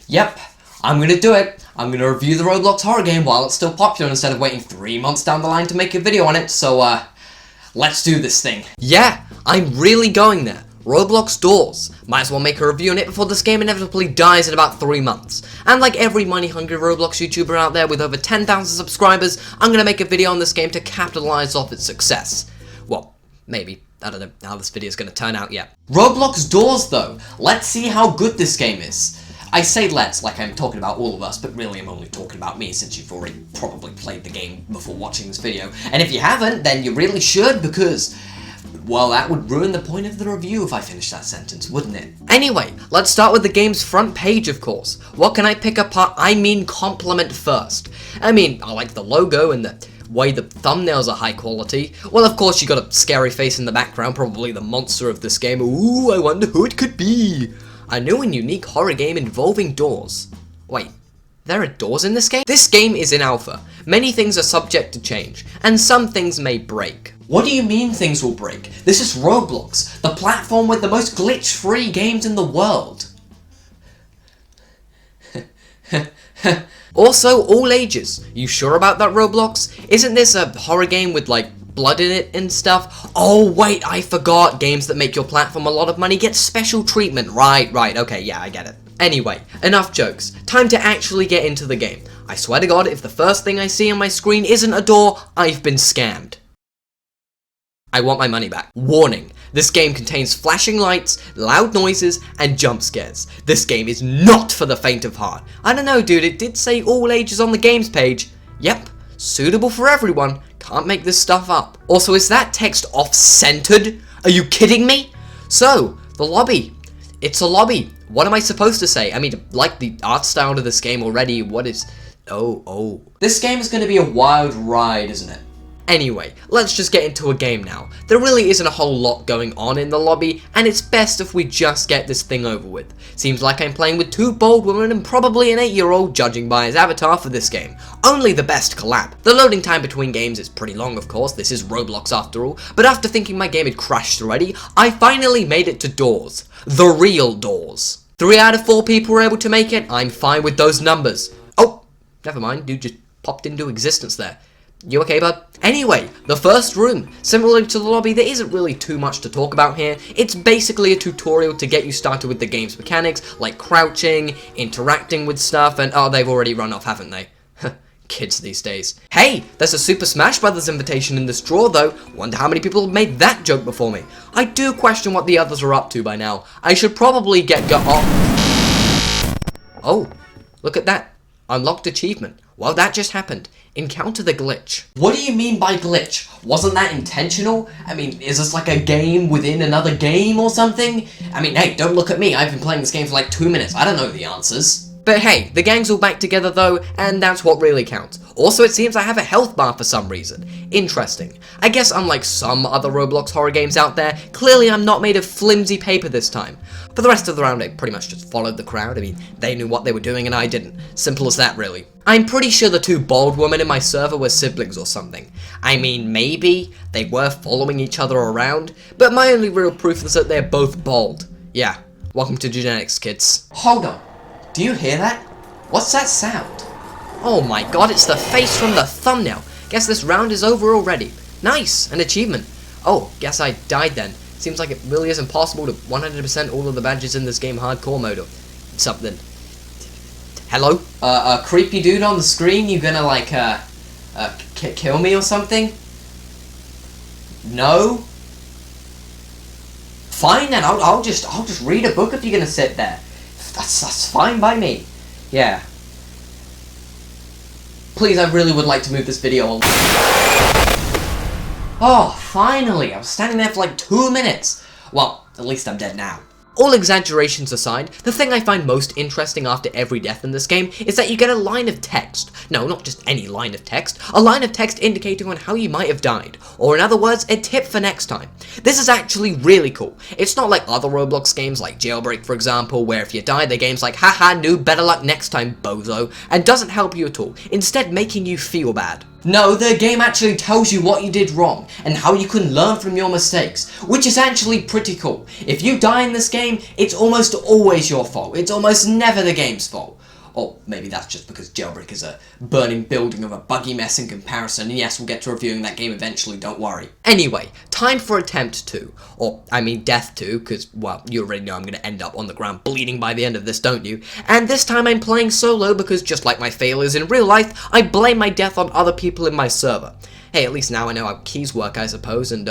Yep, I'm gonna do it. I'm gonna review the Roblox horror game while it's still popular instead of waiting 3 months down the line to make a video on it, so let's do this thing. Yeah, I'm really going there. Roblox DOORS. Might as well make a review on it before this game inevitably dies in about 3 months. And like every money-hungry Roblox YouTuber out there with over 10,000 subscribers, I'm gonna make a video on this game to capitalize off its success. Well, maybe. I don't know how this video is gonna turn out yet. Roblox DOORS though. Let's see how good this game is. I say let's like I'm talking about all of us, but really I'm only talking about me since you've already probably played the game before watching this video. And if you haven't, then you really should because, well, that would ruin the point of the review if I finished that sentence, wouldn't it? Anyway, let's start with the game's front page, of course. What can I pick apart? I mean compliment first. I mean, I like the logo and the way the thumbnails are high quality. Well, of course, you got a scary face in the background, probably the monster of this game. Ooh, I wonder who it could be. A new and unique horror game involving doors. Wait, there are doors in this game? This game is in alpha. Many things are subject to change, and some things may break. What do you mean things will break? This is Roblox, the platform with the most glitch-free games in the world. Also, all ages. You sure about that, Roblox? Isn't this a horror game with, like, blood in it and stuff? Oh, wait, I forgot. Games that make your platform a lot of money get special treatment. Right, okay, yeah, I get it. Anyway, enough jokes. Time to actually get into the game. I swear to God, if the first thing I see on my screen isn't a door, I've been scammed. I want my money back. Warning, this game contains flashing lights, loud noises, and jump scares. This game is not for the faint of heart. I don't know, dude, it did say all ages on the games page. Yep, suitable for everyone. Can't make this stuff up. Also, is that text off-centered? Are you kidding me? So, the lobby. It's a lobby. What am I supposed to say? I mean, like the art style to this game already, what is... Oh. This game is going to be a wild ride, isn't it? Anyway, let's just get into a game now. There really isn't a whole lot going on in the lobby, and it's best if we just get this thing over with. Seems like I'm playing with 2 bold women and probably an 8-year-old judging by his avatar for this game. Only the best collab. The loading time between games is pretty long, of course, this is Roblox after all, but after thinking my game had crashed already, I finally made it to doors. The real doors. 3 out of 4 people were able to make it. I'm fine with those numbers. Oh, never mind, dude just popped into existence there. You okay, bud? Anyway, the first room. Similar to the lobby, there isn't really too much to talk about here. It's basically a tutorial to get you started with the game's mechanics, like crouching, interacting with stuff, and oh, they've already run off, haven't they? Kids these days. Hey, there's a Super Smash Brothers invitation in this drawer, though. Wonder how many people have made that joke before me. I do question what the others are up to by now. I should probably Oh, look at that. Unlocked achievement. Well, that just happened. Encounter the glitch. What do you mean by glitch? Wasn't that intentional? I mean, is this like a game within another game or something? I mean, hey, don't look at me. I've been playing this game for like 2 minutes. I don't know the answers. But hey, the gang's all back together though, and that's what really counts. Also, it seems I have a health bar for some reason. Interesting. I guess unlike some other Roblox horror games out there, clearly I'm not made of flimsy paper this time. For the rest of the round, I pretty much just followed the crowd. I mean, they knew what they were doing and I didn't. Simple as that, really. I'm pretty sure the 2 bald women in my server were siblings or something. I mean, maybe they were following each other around, but my only real proof is that they're both bald. Yeah, welcome to genetics, kids. Hold on. Do you hear that? What's that sound? Oh my god, it's the face from the thumbnail. Guess this round is over already. Nice, an achievement. Oh, guess I died then. Seems like it really isn't possible to 100% all of the badges in this game hardcore mode or something. Hello? A creepy dude on the screen, you gonna like, kill me or something? No? Fine then, I'll just read a book if you're gonna sit there. That's fine by me. Yeah. Please, I really would like to move this video on. Oh, finally! I was standing there for like 2 minutes. Well, at least I'm dead now. All exaggerations aside, the thing I find most interesting after every death in this game is that you get a line of text. No, not just any line of text. A line of text indicating on how you might have died. Or in other words, a tip for next time. This is actually really cool. It's not like other Roblox games like Jailbreak, for example, where if you die, the game's like, haha, noob, better luck next time, bozo, and doesn't help you at all, instead making you feel bad. No, the game actually tells you what you did wrong, and how you can learn from your mistakes, which is actually pretty cool. If you die in this game, it's almost always your fault. It's almost never the game's fault. Or maybe that's just because Jailbreak is a burning building of a buggy mess in comparison, and yes, we'll get to reviewing that game eventually, don't worry. Anyway, time for attempt 2, or I mean death 2, because, well, you already know I'm going to end up on the ground bleeding by the end of this, don't you? And this time I'm playing solo because, just like my failures in real life, I blame my death on other people in my server. Hey, at least now I know how keys work, I suppose, and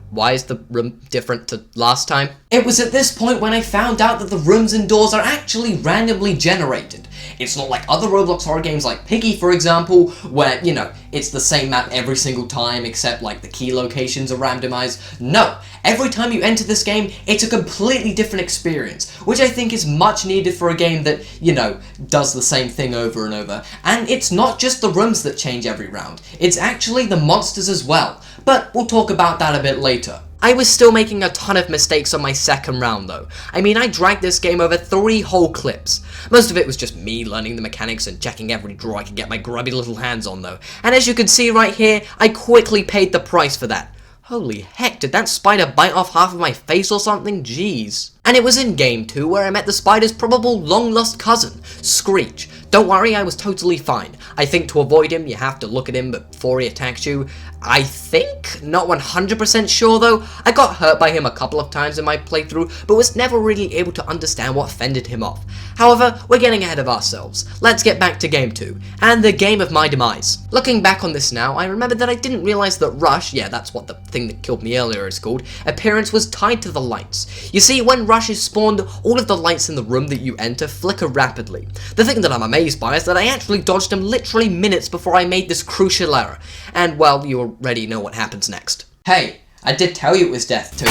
why is the room different to last time? It was at this point when I found out that the rooms and doors are actually randomly generated. It's not like other Roblox horror games like Piggy, for example, where, you know, it's the same map every single time except like the key locations are randomized. No, every time you enter this game, it's a completely different experience, which I think is much needed for a game that, you know, does the same thing over and over. And it's not just the rooms that change every round, it's actually the monsters as well. But we'll talk about that a bit later. I was still making a ton of mistakes on my second round though. I mean, I dragged this game over 3 whole clips. Most of it was just me learning the mechanics and checking every draw I could get my grubby little hands on though. And as you can see right here, I quickly paid the price for that. Holy heck, did that spider bite off half of my face or something? Jeez. And it was in game 2 where I met the spider's probable long-lost cousin, Screech. Don't worry, I was totally fine. I think to avoid him, you have to look at him before he attacks you. I think? Not 100% sure though. I got hurt by him a couple of times in my playthrough, but was never really able to understand what fended him off. However, we're getting ahead of ourselves. Let's get back to game 2, and the game of my demise. Looking back on this now, I remember that I didn't realize that Rush, yeah, that's what the thing that killed me earlier is called, appearance was tied to the lights. You see, when Rush is spawned, all of the lights in the room that you enter flicker rapidly. The thing that I'm amazed by is that I actually dodged him literally minutes before I made this crucial error. And, well, you already know what happens next. Hey, I did tell you it was death too.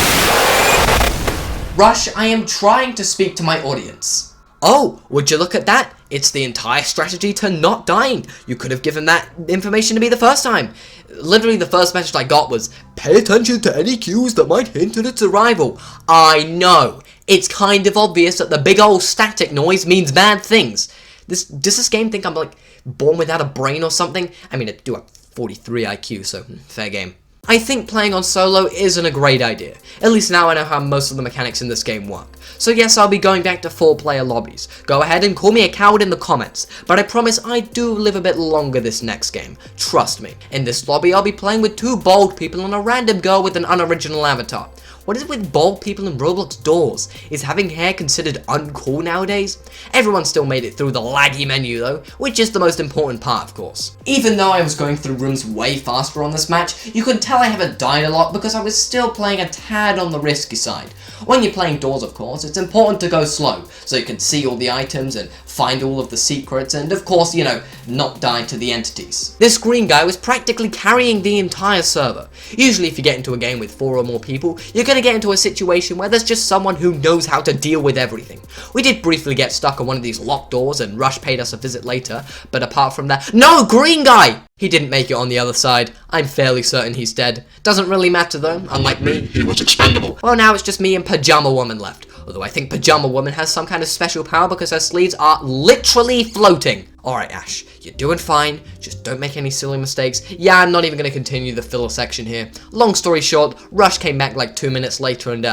Rush, I am trying to speak to my audience. Oh, would you look at that? It's the entire strategy to not dying. You could have given that information to me the first time. Literally the first message I got was, pay attention to any cues that might hint at its arrival. I know. It's kind of obvious that the big old static noise means bad things. Does this game think I'm like born without a brain or something? I mean, I do have 43 IQ, so fair game. I think playing on solo isn't a great idea. At least now I know how most of the mechanics in this game work. So yes, I'll be going back to 4-player lobbies. Go ahead and call me a coward in the comments, but I promise I do live a bit longer this next game. Trust me. In this lobby, I'll be playing with 2 bald people and a random girl with an unoriginal avatar. What is it with bald people in Roblox DOORS? Is having hair considered uncool nowadays? Everyone still made it through the laggy menu though, which is the most important part of course. Even though I was going through rooms way faster on this match, you can tell I haven't died a lot because I was still playing a tad on the risky side. When you're playing DOORS of course, it's important to go slow, so you can see all the items and find all of the secrets and of course, you know, not die to the entities. This green guy was practically carrying the entire server. Usually if you get into a game with 4 or more people, you're gonna get into a situation where there's just someone who knows how to deal with everything. We did briefly get stuck on one of these locked doors and Rush paid us a visit later, but apart from that— No! Green guy! He didn't make it on the other side. I'm fairly certain he's dead. Doesn't really matter though, unlike me. He was expendable. Well, now it's just me and Pajama Woman left. Although I think Pajama Woman has some kind of special power because her sleeves are literally floating. Alright Ash, you're doing fine, just don't make any silly mistakes. Yeah, I'm not even going to continue the filler section here. Long story short, Rush came back like 2 minutes later and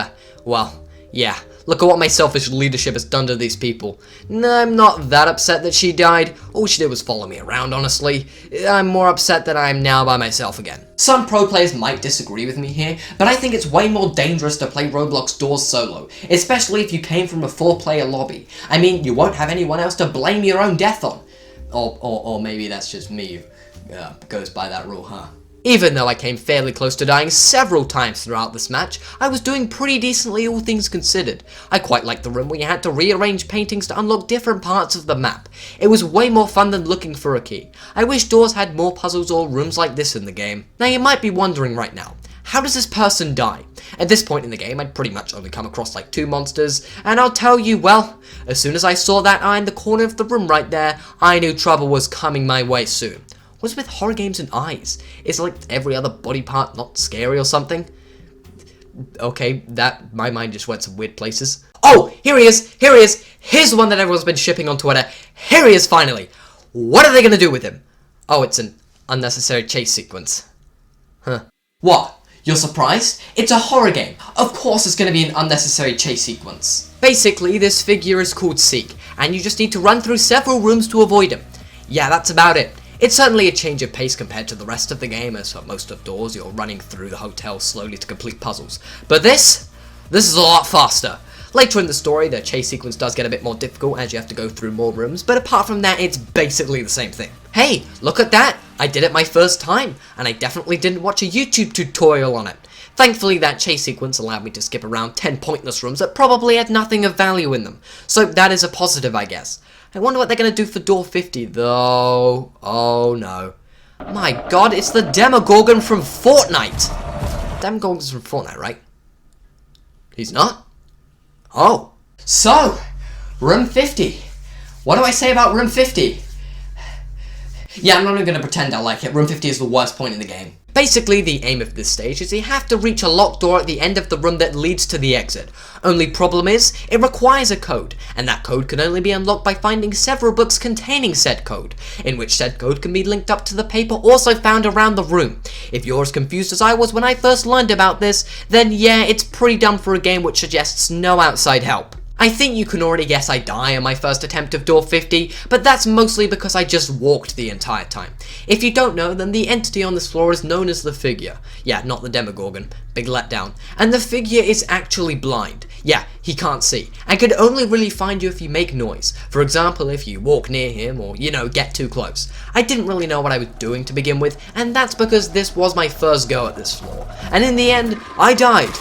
well, yeah. Look at what my selfish leadership has done to these people. No, I'm not that upset that she died. All she did was follow me around, honestly. I'm more upset that I'm now by myself again. Some pro players might disagree with me here, but I think it's way more dangerous to play Roblox DOORS solo, especially if you came from a 4-player lobby. I mean, you won't have anyone else to blame your own death on. Or maybe that's just me who goes by that rule, huh? Even though I came fairly close to dying several times throughout this match, I was doing pretty decently all things considered. I quite liked the room where you had to rearrange paintings to unlock different parts of the map. It was way more fun than looking for a key. I wish DOORS had more puzzles or rooms like this in the game. Now you might be wondering right now, how does this person die? At this point in the game, I'd pretty much only come across like 2 monsters, and I'll tell you, well, as soon as I saw that eye in the corner of the room right there, I knew trouble was coming my way soon. What's with horror games and eyes? Is like every other body part not scary or something? Okay, my mind just went some weird places. Oh, here he is! Here he is! Here's the one that everyone's been shipping on Twitter. Here he is finally! What are they gonna do with him? Oh, it's an Unnecessary chase sequence. Huh. What? You're surprised? It's a horror game. Of course it's going to be an unnecessary chase sequence. Basically, this figure is called Seek, and you just need to run through several rooms to avoid him. Yeah, that's about it. It's certainly a change of pace compared to the rest of the game, as for most of Doors, you're running through the hotel slowly to complete puzzles. But this is a lot faster. Later in the story, the chase sequence does get a bit more difficult as you have to go through more rooms, but apart from that, it's basically the same thing. Hey, look at that! I did it my first time, and I definitely didn't watch a YouTube tutorial on it. Thankfully, that chase sequence allowed me to skip around 10 pointless rooms that probably had nothing of value in them, so that is a positive, I guess. I wonder what they're going to do for door 50, though. Oh no. My god, it's the Demogorgon from Fortnite! Demogorgon's from Fortnite, right? He's not? Oh. So, room 50. What do I say about room 50? Yeah, I'm not even going to pretend I like it. Room 50 is the worst point in the game. Basically, the aim of this stage is you have to reach a locked door at the end of the room that leads to the exit. Only problem is, it requires a code, and that code can only be unlocked by finding several books containing said code, in which said code can be linked up to the paper also found around the room. If you're as confused as I was when I first learned about this, then yeah, it's pretty dumb for a game which suggests no outside help. I think you can already guess I die on my first attempt of door 50, but that's mostly because I just walked the entire time. If you don't know, then the entity on this floor is known as the figure. Yeah, not the Demogorgon. Big letdown. And the figure is actually blind. Yeah, he can't see, and could only really find you if you make noise. For example, if you walk near him or, you know, get too close. I didn't really know what I was doing to begin with, and that's because this was my first go at this floor. And in the end, I died.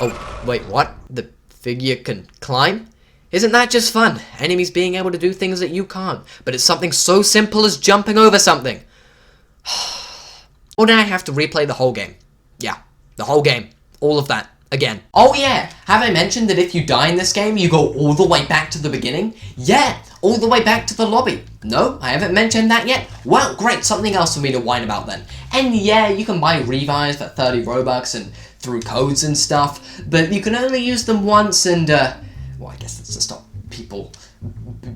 Oh, wait, what? The figure can climb? Isn't that just fun? Enemies being able to do things that you can't, but it's something so simple as jumping over something. Or now I have to replay the whole game. Yeah, the whole game. All of that. Again. Oh yeah, have I mentioned that if you die in this game, you go all the way back to the beginning? Yeah, all the way back to the lobby. No, I haven't mentioned that yet. Well, great, something else for me to whine about then. And yeah, you can buy revives for 30 Robux and through codes and stuff, but you can only use them once and, well, I guess that's to stop people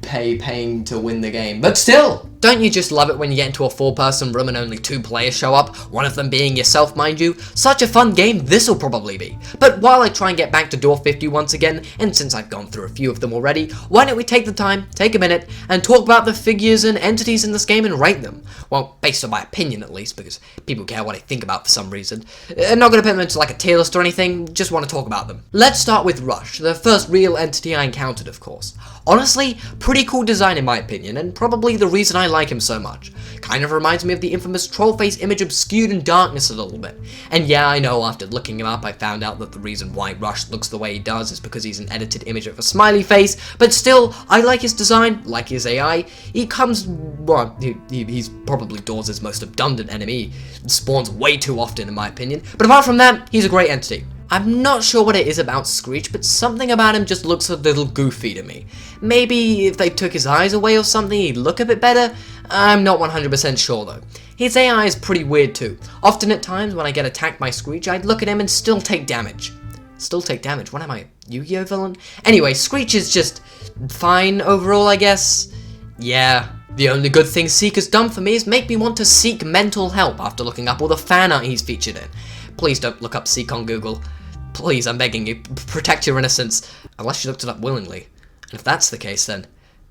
paying to win the game. But still, don't you just love it when you get into a 4-person room and only 2 players show up, one of them being yourself, mind you? Such a fun game this'll probably be. But while I try and get back to door 50 once again, and since I've gone through a few of them already, why don't we take the time, take a minute, and talk about the figures and entities in this game and rate them? Well, based on my opinion at least, because people care what I think about for some reason. I'm not going to put them into like a tier list or anything, just want to talk about them. Let's start with Rush, the first real entity I encountered, of course. Honestly, pretty cool design in my opinion, and probably the reason I like him so much. Kind of reminds me of the infamous troll face image obscured in darkness a little bit. And yeah, I know after looking him up I found out that the reason why Rush looks the way he does is because he's an edited image of a smiley face, but still, I like his design, like his AI. He comes, well, he's probably Doors' most abundant enemy. He spawns way too often in my opinion, but apart from that, he's a great entity. I'm not sure what it is about Screech, but something about him just looks a little goofy to me. Maybe if they took his eyes away or something, he'd look a bit better? I'm not 100% sure though. His AI is pretty weird too. Often at times when I get attacked by Screech, I'd look at him and still take damage. Still take damage? What am I, a Yu-Gi-Oh villain? Anyway, Screech is just fine overall, I guess. Yeah. The only good thing Seek has done for me is make me want to seek mental help after looking up all the fan art he's featured in. Please don't look up Seek on Google. Please, I'm begging you, protect your innocence, unless you looked it up willingly. And if that's the case, then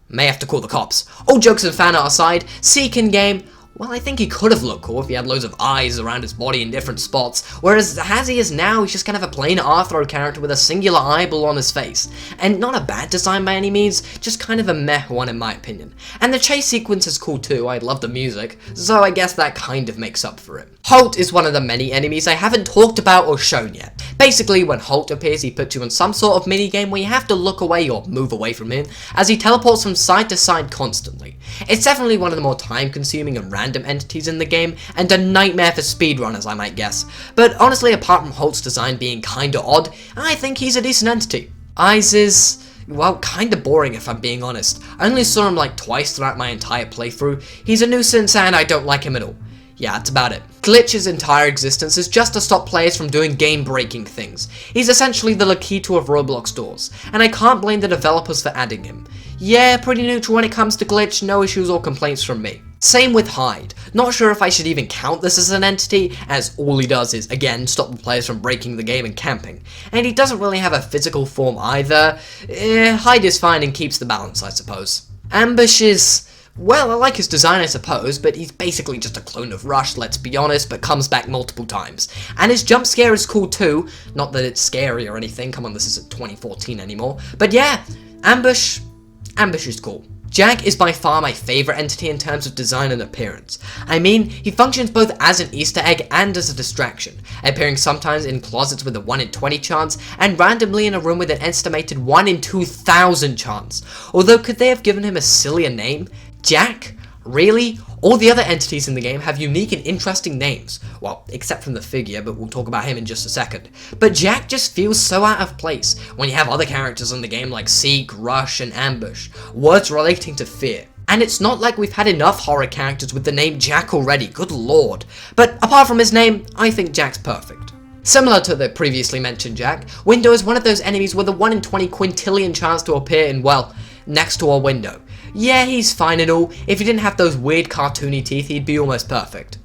may have to call the cops. All jokes and fan art aside, Seek in game, well, I think he could have looked cool if he had loads of eyes around his body in different spots, whereas as he is now, he's just kind of a plain Arthro character with a singular eyeball on his face. And not a bad design by any means, just kind of a meh one in my opinion. And the chase sequence is cool too, I love the music, so I guess that kind of makes up for it. Holt is one of the many enemies I haven't talked about or shown yet. Basically, when Holt appears, he puts you in some sort of minigame where you have to look away or move away from him, as he teleports from side to side constantly. It's definitely one of the more time-consuming and random entities in the game, and a nightmare for speedrunners, I might guess. But honestly, apart from Holt's design being kinda odd, I think he's a decent entity. Eyes is, well, kinda boring if I'm being honest. I only saw him like twice throughout my entire playthrough. He's a nuisance and I don't like him at all. Yeah, that's about it. Glitch's entire existence is just to stop players from doing game-breaking things. He's essentially the Lakitu of Roblox DOORS, and I can't blame the developers for adding him. Yeah, pretty neutral when it comes to Glitch, no issues or complaints from me. Same with Hyde. Not sure if I should even count this as an entity, as all he does is, again, stop the players from breaking the game and camping. And he doesn't really have a physical form either. Hyde is fine and keeps the balance, I suppose. Ambush is... well, I like his design, I suppose, but he's basically just a clone of Rush, let's be honest, but comes back multiple times. And his jump scare is cool too. Not that it's scary or anything, come on, this isn't 2014 anymore. But yeah, Ambush is cool. Jack is by far my favourite entity in terms of design and appearance. I mean, he functions both as an Easter egg and as a distraction, appearing sometimes in closets with a 1 in 20 chance, and randomly in a room with an estimated 1 in 2,000 chance. Although, could they have given him a sillier name? Jack? Really? All the other entities in the game have unique and interesting names. Well, except from the figure, but we'll talk about him in just a second. But Jack just feels so out of place when you have other characters in the game like Seek, Rush, and Ambush, words relating to fear. And it's not like we've had enough horror characters with the name Jack already, good lord. But apart from his name, I think Jack's perfect. Similar to the previously mentioned Jack, Window is one of those enemies with a 1 in 20 quintillion chance to appear in, well, next to a window. Yeah, he's fine and all. If he didn't have those weird cartoony teeth, he'd be almost perfect.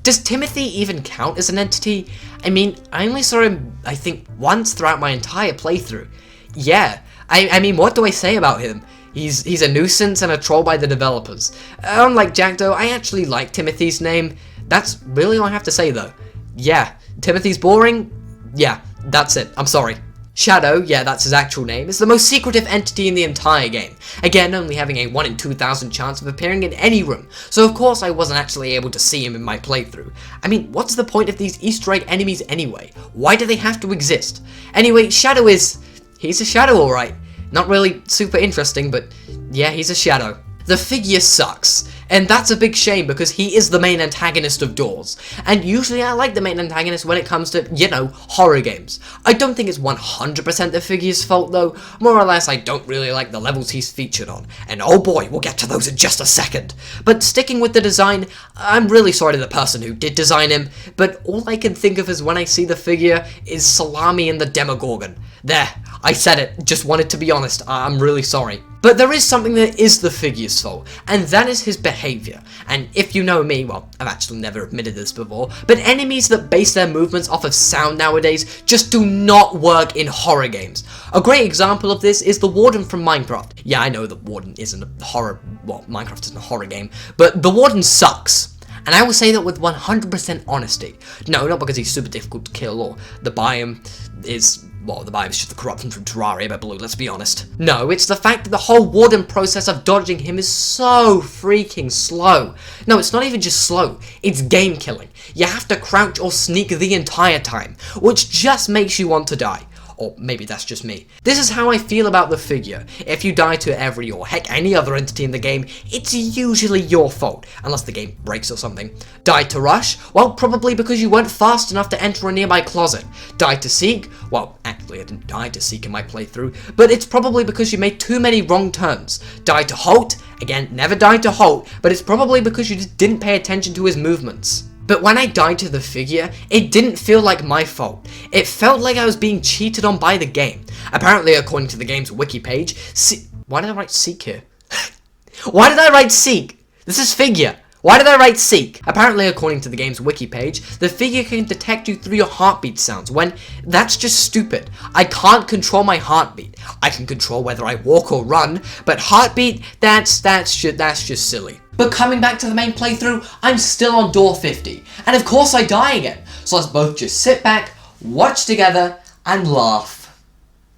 Does Timothy even count as an entity? I mean, I only saw him, I think, once throughout my entire playthrough. Yeah, I mean, what do I say about him? He's a nuisance and a troll by the developers. Unlike Jack, though, I actually like Timothy's name. That's really all I have to say, though. Yeah, Timothy's boring? Yeah, that's it. I'm sorry. Shadow, yeah, that's his actual name, is the most secretive entity in the entire game. Again, only having a 1 in 2,000 chance of appearing in any room, so of course I wasn't actually able to see him in my playthrough. I mean, what's the point of these Easter egg enemies anyway? Why do they have to exist? Anyway, Shadow he's a shadow alright. Not really super interesting, but yeah, he's a shadow. The figure sucks, and that's a big shame because he is the main antagonist of Doors, and usually I like the main antagonist when it comes to, you know, horror games. I don't think it's 100% the figure's fault though, more or less I don't really like the levels he's featured on, and oh boy, we'll get to those in just a second. But sticking with the design, I'm really sorry to the person who did design him, but all I can think of is when I see the figure is Salami and the Demogorgon. There, I said it, just wanted to be honest, I'm really sorry. But there is something that is the figure's fault, and that is his behavior. And if you know me, well, I've actually never admitted this before, but enemies that base their movements off of sound nowadays just do not work in horror games. A great example of this is the Warden from Minecraft. Yeah, I know the Warden isn't a horror, well, Minecraft isn't a horror game, but the Warden sucks. And I will say that with 100% honesty. No, not because he's super difficult to kill or the biome is... well, the biome is just the corruption from Terraria, but Blue, let's be honest. No, it's the fact that the whole Warden process of dodging him is so freaking slow. No, it's not even just slow, it's game killing. You have to crouch or sneak the entire time, which just makes you want to die. Or maybe that's just me. This is how I feel about the figure. If you die to every or heck any other entity in the game, it's usually your fault, unless the game breaks or something. Died to Rush? Well, probably because you weren't fast enough to enter a nearby closet. Died to Seek? Well, actually I didn't die to Seek in my playthrough, but it's probably because you made too many wrong turns. Died to Holt? Again, never died to Holt, but it's probably because you just didn't pay attention to his movements. But when I died to the figure, it didn't feel like my fault. It felt like I was being cheated on by the game. Apparently, according to the game's wiki page, why did I write Seek here? Why did I write Seek? This is figure. Why did I write Seek? Apparently, according to the game's wiki page, the figure can detect you through your heartbeat sounds, when that's just stupid. I can't control my heartbeat. I can control whether I walk or run, but heartbeat, that's just silly. But coming back to the main playthrough, I'm still on door 50, and of course I die again. So let's both just sit back, watch together, and laugh.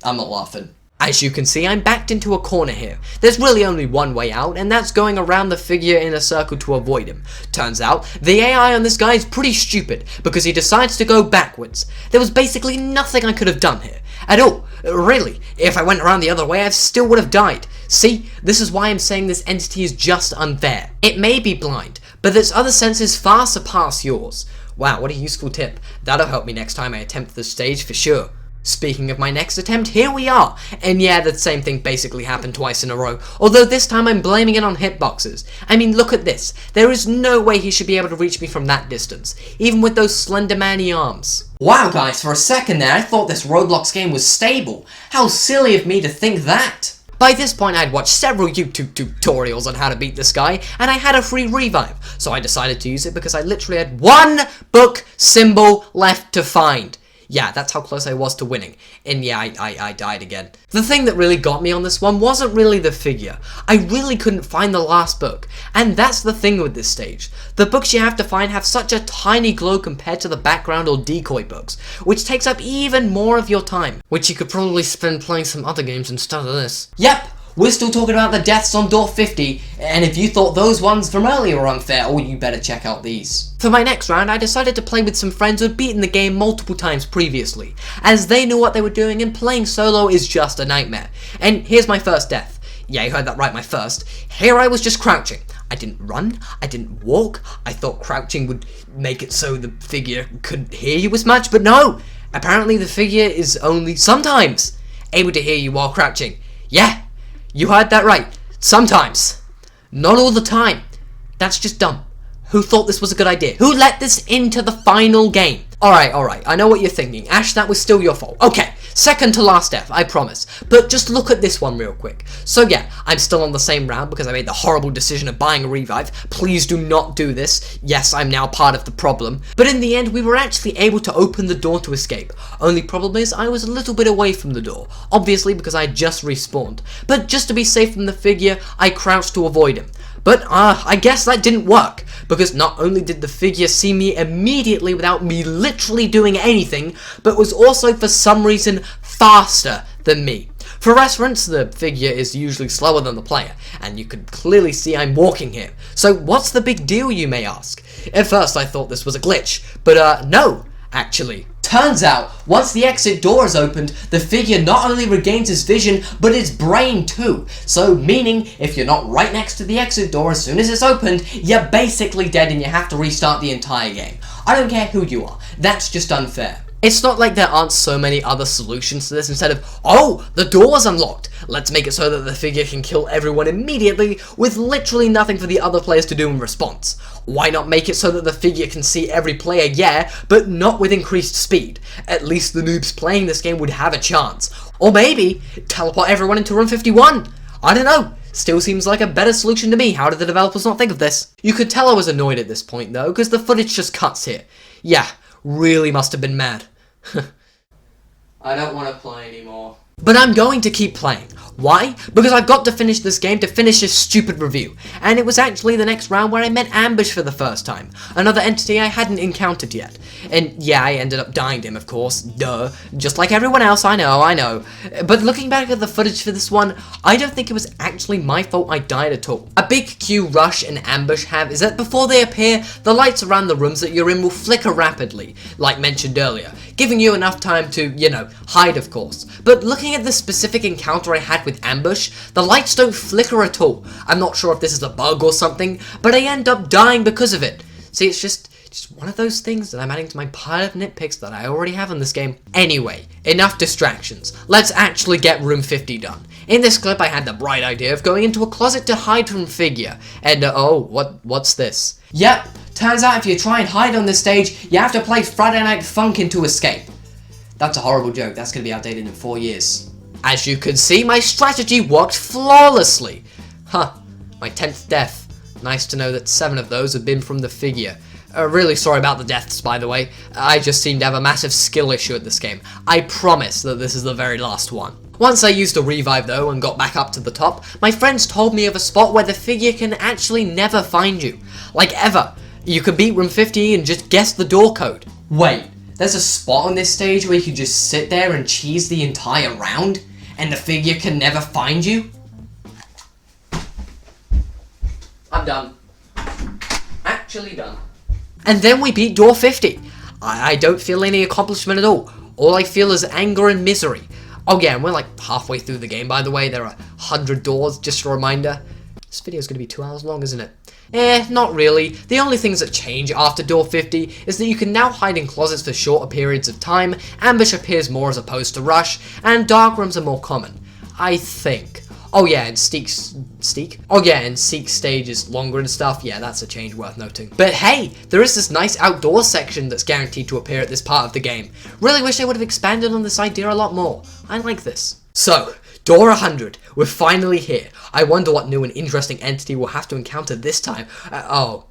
I'm not laughing. As you can see, I'm backed into a corner here. There's really only one way out, and that's going around the figure in a circle to avoid him. Turns out, the AI on this guy is pretty stupid, because he decides to go backwards. There was basically nothing I could have done here. At all. Really. If I went around the other way, I still would have died. See, this is why I'm saying this entity is just unfair. It may be blind, but its other senses far surpass yours. Wow, what a useful tip. That'll help me next time I attempt this stage for sure. Speaking of my next attempt, here we are! And yeah, the same thing basically happened twice in a row, although this time I'm blaming it on hitboxes. I mean, look at this. There is no way he should be able to reach me from that distance, even with those slender man-y arms. Wow guys, for a second there I thought this Roblox game was stable. How silly of me to think that! By this point, I'd watched several YouTube tutorials on how to beat this guy, and I had a free revive, so I decided to use it because I literally had one book symbol left to find. Yeah, that's how close I was to winning. And yeah, I died again. The thing that really got me on this one wasn't really the figure. I really couldn't find the last book. And that's the thing with this stage. The books you have to find have such a tiny glow compared to the background or decoy books, which takes up even more of your time, which you could probably spend playing some other games instead of this. Yep! We're still talking about the deaths on door 50, and if you thought those ones from earlier were unfair, oh, you better check out these. For my next round, I decided to play with some friends who had beaten the game multiple times previously, as they knew what they were doing and playing solo is just a nightmare. And here's my first death. Yeah, you heard that right, my first. Here I was just crouching. I didn't run, I didn't walk, I thought crouching would make it so the figure couldn't hear you as much, but no! Apparently the figure is only sometimes able to hear you while crouching. Yeah! You heard that right. Sometimes. Not all the time. That's just dumb. Who thought this was a good idea? Who let this into the final game? Alright. I know what you're thinking. Ash, that was still your fault. Okay. Second to last death, I promise. But just look at this one real quick. So yeah, I'm still on the same round because I made the horrible decision of buying a revive. Please do not do this. Yes, I'm now part of the problem. But in the end, we were actually able to open the door to escape. Only problem is, I was a little bit away from the door. Obviously because I just respawned. But just to be safe from the figure, I crouched to avoid him. But I guess that didn't work, because not only did the figure see me immediately without me literally doing anything, but was also for some reason faster than me. For reference, the figure is usually slower than the player, and you can clearly see I'm walking here. So what's the big deal, you may ask? At first I thought this was a glitch, but no, actually. Turns out, once the exit door is opened, the figure not only regains his vision, but his brain too. So, meaning, if you're not right next to the exit door as soon as it's opened, you're basically dead and you have to restart the entire game. I don't care who you are, that's just unfair. It's not like there aren't so many other solutions to this. Instead of, oh, the door's unlocked, let's make it so that the figure can kill everyone immediately with literally nothing for the other players to do in response. Why not make it so that the figure can see every player, yeah, but not with increased speed? At least the noobs playing this game would have a chance. Or maybe, teleport everyone into room 51. I don't know. Still seems like a better solution to me. How did the developers not think of this? You could tell I was annoyed at this point though, because the footage just cuts here. Yeah, really must have been mad. I don't want to play anymore. But I'm going to keep playing. Why? Because I've got to finish this game to finish this stupid review. And it was actually the next round where I met Ambush for the first time. Another entity I hadn't encountered yet. And yeah, I ended up dying to him, of course. Duh. Just like everyone else, I know. But looking back at the footage for this one, I don't think it was actually my fault I died at all. A big cue Rush and Ambush have is that before they appear, the lights around the rooms that you're in will flicker rapidly, like mentioned earlier, giving you enough time to, you know, hide of course. But looking at the specific encounter I had with Ambush, the lights don't flicker at all. I'm not sure if this is a bug or something, but I end up dying because of it. See, it's just one of those things that I'm adding to my pile of nitpicks that I already have in this game. Anyway, enough distractions. Let's actually get room 50 done. In this clip, I had the bright idea of going into a closet to hide from figure. And oh, what's this? Yep, turns out if you try and hide on this stage, you have to play Friday Night Funkin' to escape. That's a horrible joke. That's going to be outdated in 4 years. As you can see, my strategy worked flawlessly. Huh, my 10th death. Nice to know that 7 of those have been from the figure. Really sorry about the deaths, by the way. I just seem to have a massive skill issue at this game. I promise that this is the very last one. Once I used a revive though and got back up to the top, my friends told me of a spot where the figure can actually never find you. Like ever. You could beat room 50 and just guess the door code. Wait. There's a spot on this stage where you can just sit there and cheese the entire round, and the figure can never find you? I'm done. Actually done. And then we beat door 50. I don't feel any accomplishment at all. All I feel is anger and misery. Oh yeah, and we're like halfway through the game, by the way. There are 100 doors, just a reminder. This video is going to be 2 hours long, isn't it? Not really. The only things that change after door 50 is that you can now hide in closets for shorter periods of time, Ambush appears more as opposed to Rush, and dark rooms are more common. I think. Oh yeah, and Seek stage is longer and stuff. Yeah, that's a change worth noting. But hey, there is this nice outdoor section that's guaranteed to appear at this part of the game. Really wish they would have expanded on this idea a lot more. I like this. So, Door 100. We're finally here. I wonder what new and interesting entity we'll have to encounter this time. Oh.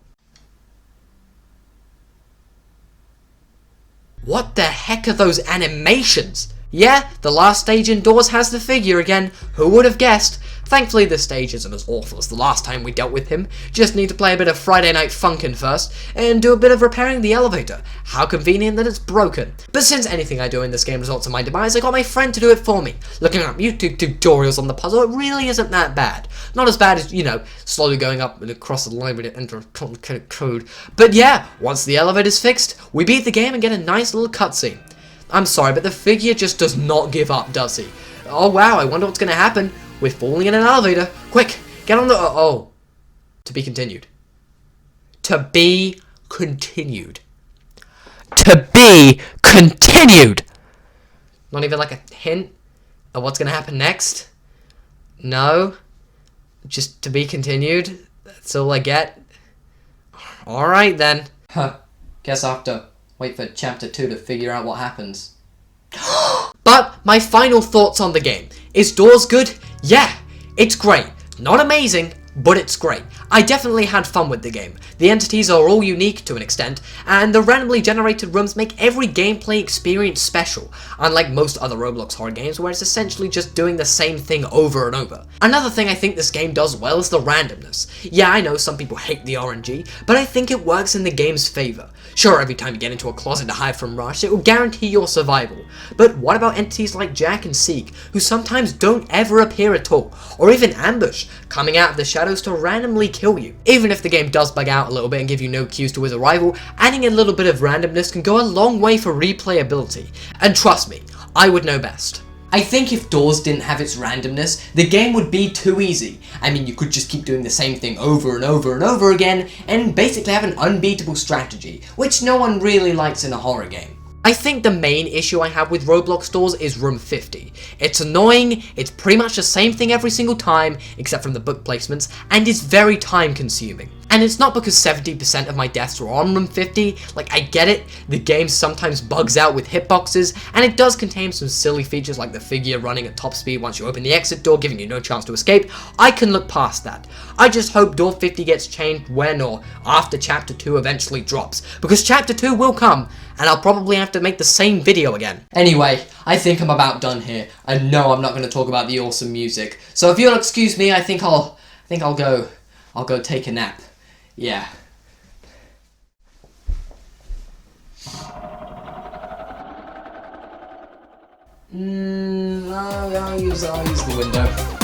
What the heck are those animations? Yeah, the last stage indoors has the figure again. Who would have guessed? Thankfully, this stage isn't as awful as the last time we dealt with him. Just need to play a bit of Friday Night Funkin' first, and do a bit of repairing the elevator. How convenient that it's broken. But since anything I do in this game results in my demise, I got my friend to do it for me. Looking up YouTube tutorials on the puzzle, it really isn't that bad. Not as bad as, you know, slowly going up and across the library to enter a complicated code. But yeah, once the elevator's fixed, we beat the game and get a nice little cutscene. I'm sorry, but the figure just does not give up, does he? Oh wow, I wonder what's gonna happen. We're falling in an elevator. Quick, get on the... Oh. To be continued. To be continued. To be continued! Not even like a hint of what's gonna happen next? No? Just to be continued? That's all I get? Alright then. Huh. Guess I'll have to wait for chapter 2 to figure out what happens. But my final thoughts on the game. Is Doors good? Yeah, it's great. Not amazing, but it's great. I definitely had fun with the game. The entities are all unique to an extent, and the randomly generated rooms make every gameplay experience special, unlike most other Roblox horror games where it's essentially just doing the same thing over and over. Another thing I think this game does well is the randomness. Yeah, I know some people hate the RNG, but I think it works in the game's favor. Sure, every time you get into a closet to hide from Rush, it will guarantee your survival. But what about entities like Jack and Seek, who sometimes don't ever appear at all, or even Ambush, coming out of the shadows to randomly kill you? Even if the game does bug out a little bit and give you no cues to his arrival, adding a little bit of randomness can go a long way for replayability. And trust me, I would know best. I think if Doors didn't have its randomness, the game would be too easy. I mean, you could just keep doing the same thing over and over and over again, and basically have an unbeatable strategy, which no one really likes in a horror game. I think the main issue I have with Roblox Doors is room 50. It's annoying, it's pretty much the same thing every single time, except from the book placements, and it's very time consuming. And it's not because 70% of my deaths were on room 50, like I get it, the game sometimes bugs out with hitboxes, and it does contain some silly features like the figure running at top speed once you open the exit door, giving you no chance to escape. I can look past that. I just hope door 50 gets changed when or after chapter 2 eventually drops, because chapter 2 will come, and I'll probably have to make the same video again. Anyway, I think I'm about done here, and no, I'm not going to talk about the awesome music. So if you'll excuse me, I think I'll go take a nap. Yeah. I'll use the window.